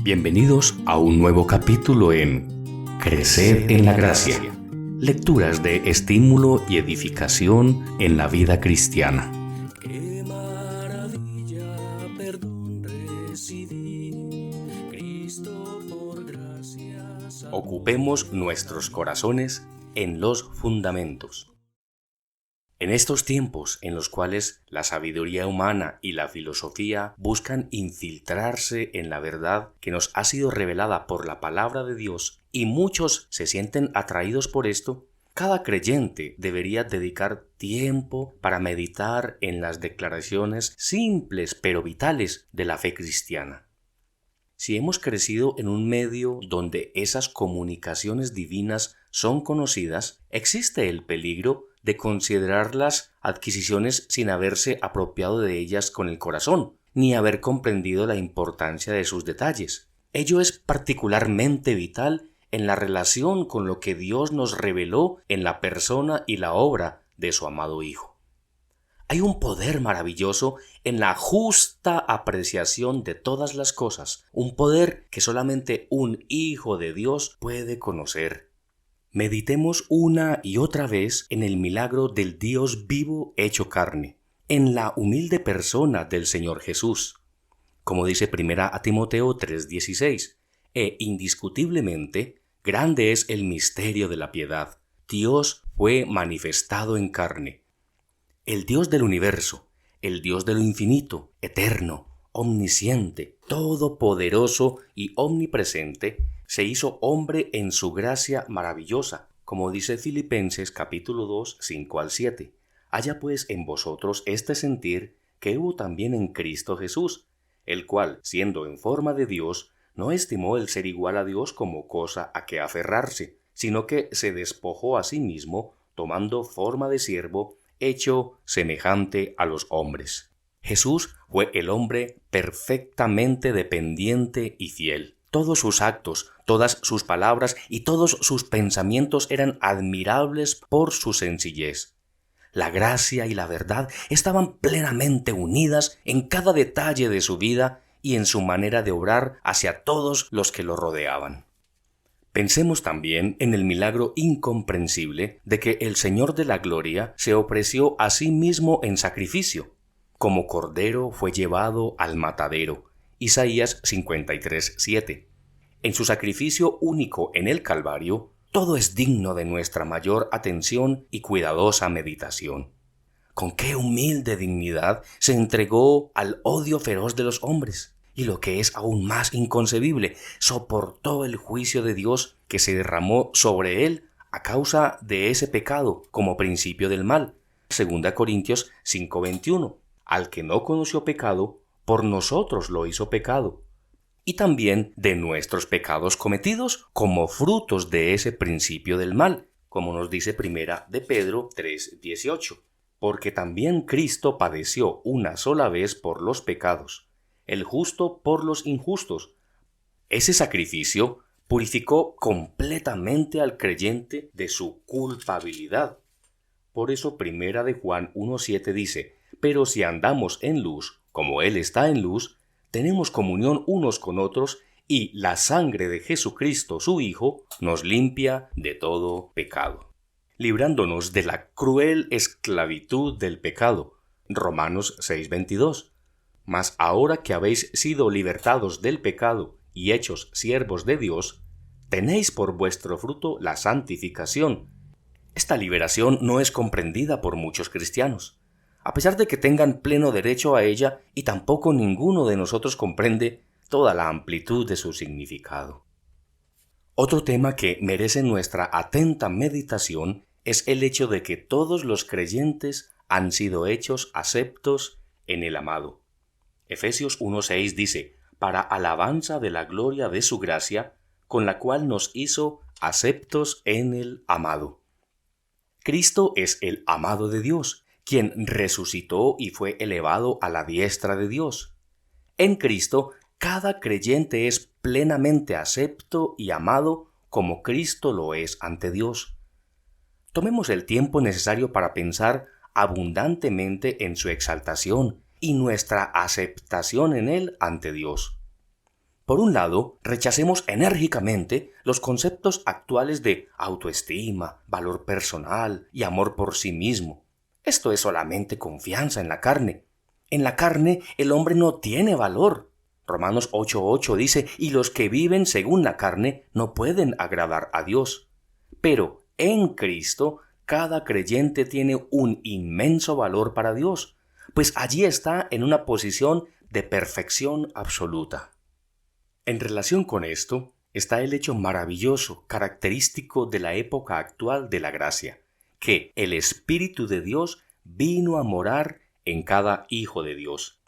Bienvenidos a un nuevo capítulo en Crecer en la Gracia. Lecturas de estímulo y edificación en la vida cristiana. Qué maravilla, perdón recibí, Cristo por gracia salvó. Ocupemos nuestros corazones en los fundamentos. En estos tiempos en los cuales la sabiduría humana y la filosofía buscan infiltrarse en la verdad que nos ha sido revelada por la palabra de Dios y muchos se sienten atraídos por esto, cada creyente debería dedicar tiempo para meditar en las declaraciones simples pero vitales de la fe cristiana. Si hemos crecido en un medio donde esas comunicaciones divinas son conocidas, existe el peligro de considerarlas adquisiciones sin haberse apropiado de ellas con el corazón, ni haber comprendido la importancia de sus detalles. Ello es particularmente vital en la relación con lo que Dios nos reveló en la persona y la obra de su amado Hijo. Hay un poder maravilloso en la justa apreciación de todas las cosas, un poder que solamente un Hijo de Dios puede conocer. Meditemos una y otra vez en el milagro del Dios vivo hecho carne, en la humilde persona del Señor Jesús. Como dice 1 Timoteo 3:16, indiscutiblemente, grande es el misterio de la piedad. Dios fue manifestado en carne. El Dios del universo, el Dios de lo infinito, eterno, omnisciente, todopoderoso y omnipresente, se hizo hombre en su gracia maravillosa, como dice Filipenses capítulo 2, 5 al 7. Haya pues en vosotros este sentir que hubo también en Cristo Jesús, el cual, siendo en forma de Dios, no estimó el ser igual a Dios como cosa a que aferrarse, sino que se despojó a sí mismo, tomando forma de siervo, hecho semejante a los hombres. Jesús fue el hombre perfectamente dependiente y fiel. Todos sus actos, todas sus palabras y todos sus pensamientos eran admirables por su sencillez. La gracia y la verdad estaban plenamente unidas en cada detalle de su vida y en su manera de obrar hacia todos los que lo rodeaban. Pensemos también en el milagro incomprensible de que el Señor de la Gloria se ofreció a sí mismo en sacrificio. Como cordero fue llevado al matadero. Isaías 53:7. En su sacrificio único en el Calvario, todo es digno de nuestra mayor atención y cuidadosa meditación. Con qué humilde dignidad se entregó al odio feroz de los hombres. Y lo que es aún más inconcebible, soportó el juicio de Dios que se derramó sobre él a causa de ese pecado como principio del mal. 2 Corintios 5:21. Al que no conoció pecado, por nosotros lo hizo pecado. Y también de nuestros pecados cometidos como frutos de ese principio del mal, como nos dice 1 de Pedro 3:18. Porque también Cristo padeció una sola vez por los pecados, el justo por los injustos. Ese sacrificio purificó completamente al creyente de su culpabilidad. Por eso 1 de Juan 1:7 dice, pero si andamos en luz, como Él está en luz, tenemos comunión unos con otros y la sangre de Jesucristo, su Hijo, nos limpia de todo pecado, librándonos de la cruel esclavitud del pecado. Romanos 6:22. Mas ahora que habéis sido libertados del pecado y hechos siervos de Dios, tenéis por vuestro fruto la santificación. Esta liberación no es comprendida por muchos cristianos, a pesar de que tengan pleno derecho a ella, y tampoco ninguno de nosotros comprende toda la amplitud de su significado. Otro tema que merece nuestra atenta meditación es el hecho de que todos los creyentes han sido hechos aceptos en el amado. Efesios 1:6 dice, para alabanza de la gloria de su gracia, con la cual nos hizo aceptos en el amado. Cristo es el amado de Dios, quien resucitó y fue elevado a la diestra de Dios. En Cristo, cada creyente es plenamente acepto y amado como Cristo lo es ante Dios. Tomemos el tiempo necesario para pensar abundantemente en su exaltación y nuestra aceptación en Él ante Dios. Por un lado, rechacemos enérgicamente los conceptos actuales de autoestima, valor personal y amor por sí mismo. Esto es solamente confianza en la carne. En la carne el hombre no tiene valor. Romanos 8:8 dice, y los que viven según la carne no pueden agradar a Dios. Pero en Cristo, cada creyente tiene un inmenso valor para Dios, pues allí está en una posición de perfección absoluta. En relación con esto, está el hecho maravilloso, característico de la época actual de la gracia, que el Espíritu de Dios vino a morar en cada hijo de Dios.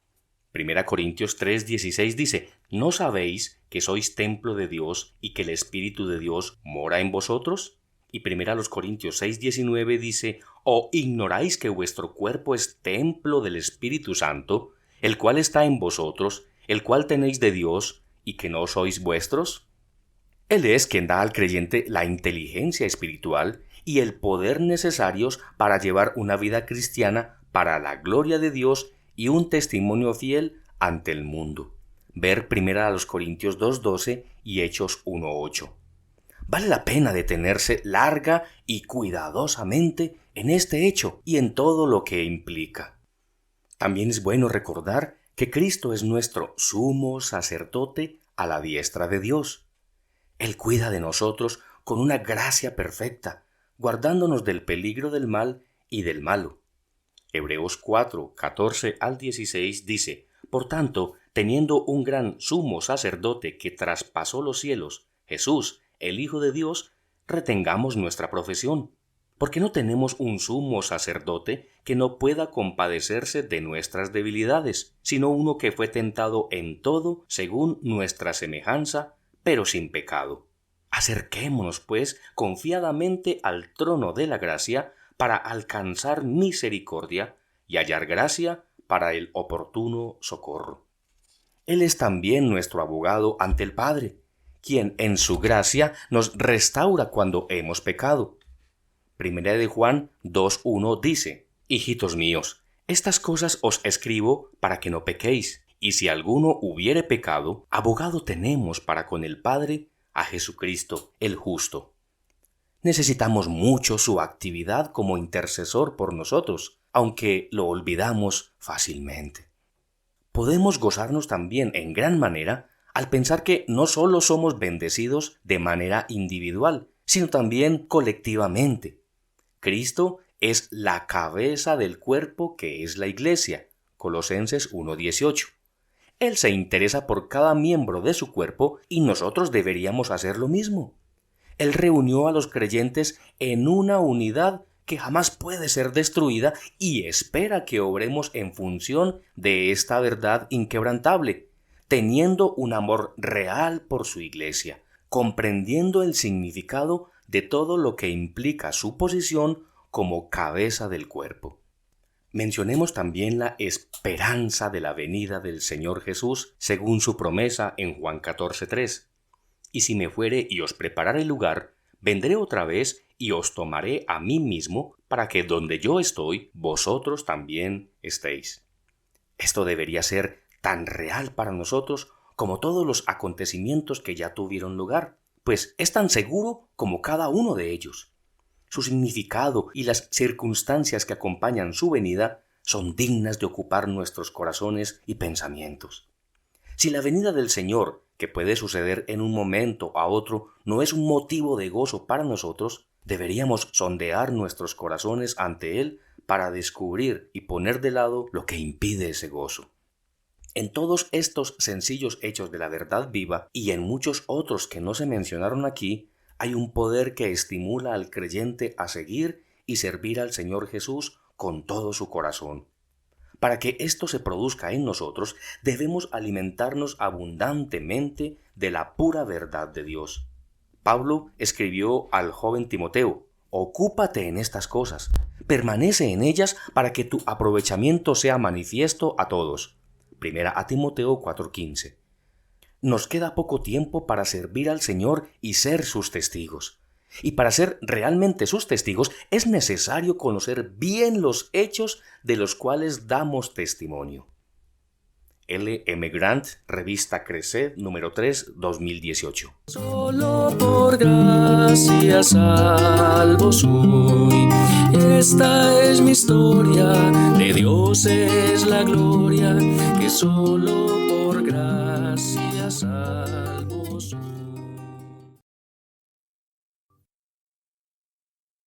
1 Corintios 3:16 dice, ¿no sabéis que sois templo de Dios y que el Espíritu de Dios mora en vosotros? Y 1 Corintios 6:19 dice, ¿o ignoráis que vuestro cuerpo es templo del Espíritu Santo, el cual está en vosotros, el cual tenéis de Dios, y que no sois vuestros? Él es quien da al creyente la inteligencia espiritual y el poder necesarios para llevar una vida cristiana para la gloria de Dios y un testimonio fiel ante el mundo. Ver 1 Corintios 2:12 y Hechos 1:8. Vale la pena detenerse larga y cuidadosamente en este hecho y en todo lo que implica. También es bueno recordar que Cristo es nuestro sumo sacerdote a la diestra de Dios. Él cuida de nosotros con una gracia perfecta, guardándonos del peligro del mal y del malo. Hebreos 4:14-16 dice, por tanto, teniendo un gran sumo sacerdote que traspasó los cielos, Jesús, el Hijo de Dios, retengamos nuestra profesión, porque no tenemos un sumo sacerdote que no pueda compadecerse de nuestras debilidades, sino uno que fue tentado en todo según nuestra semejanza, pero sin pecado. Acerquémonos, pues, confiadamente al trono de la gracia para alcanzar misericordia y hallar gracia para el oportuno socorro. Él es también nuestro abogado ante el Padre, quien en su gracia nos restaura cuando hemos pecado. 1 de Juan 2:1 dice, hijitos míos, estas cosas os escribo para que no pequéis, y si alguno hubiere pecado, abogado tenemos para con el Padre, a Jesucristo el justo. Necesitamos mucho su actividad como intercesor por nosotros, aunque lo olvidamos fácilmente. Podemos gozarnos también en gran manera al pensar que no solo somos bendecidos de manera individual, sino también colectivamente. Cristo es la cabeza del cuerpo que es la Iglesia, Colosenses 1:18. Él se interesa por cada miembro de su cuerpo y nosotros deberíamos hacer lo mismo. Él reunió a los creyentes en una unidad que jamás puede ser destruida y espera que obremos en función de esta verdad inquebrantable, teniendo un amor real por su Iglesia, comprendiendo el significado de todo lo que implica su posición como cabeza del cuerpo. Mencionemos también la esperanza de la venida del Señor Jesús según su promesa en Juan 14:3. Y si me fuere y os preparare lugar, vendré otra vez y os tomaré a mí mismo, para que donde yo estoy, vosotros también estéis. Esto debería ser tan real para nosotros como todos los acontecimientos que ya tuvieron lugar, pues es tan seguro como cada uno de ellos. Su significado y las circunstancias que acompañan su venida son dignas de ocupar nuestros corazones y pensamientos. Si la venida del Señor, que puede suceder en un momento a otro, no es un motivo de gozo para nosotros, deberíamos sondear nuestros corazones ante Él para descubrir y poner de lado lo que impide ese gozo. En todos estos sencillos hechos de la verdad viva y en muchos otros que no se mencionaron aquí, hay un poder que estimula al creyente a seguir y servir al Señor Jesús con todo su corazón. Para que esto se produzca en nosotros, debemos alimentarnos abundantemente de la pura verdad de Dios. Pablo escribió al joven Timoteo, ocúpate en estas cosas, permanece en ellas para que tu aprovechamiento sea manifiesto a todos. 1 Timoteo 4:15. Nos queda poco tiempo para servir al Señor y ser sus testigos. Y para ser realmente sus testigos es necesario conocer bien los hechos de los cuales damos testimonio. L. M. Grant, revista Crescet, número 3, 2018. Solo por gracia salvo soy. Esta es mi historia, de Dios es la gloria, que solo por gracia salvo soy.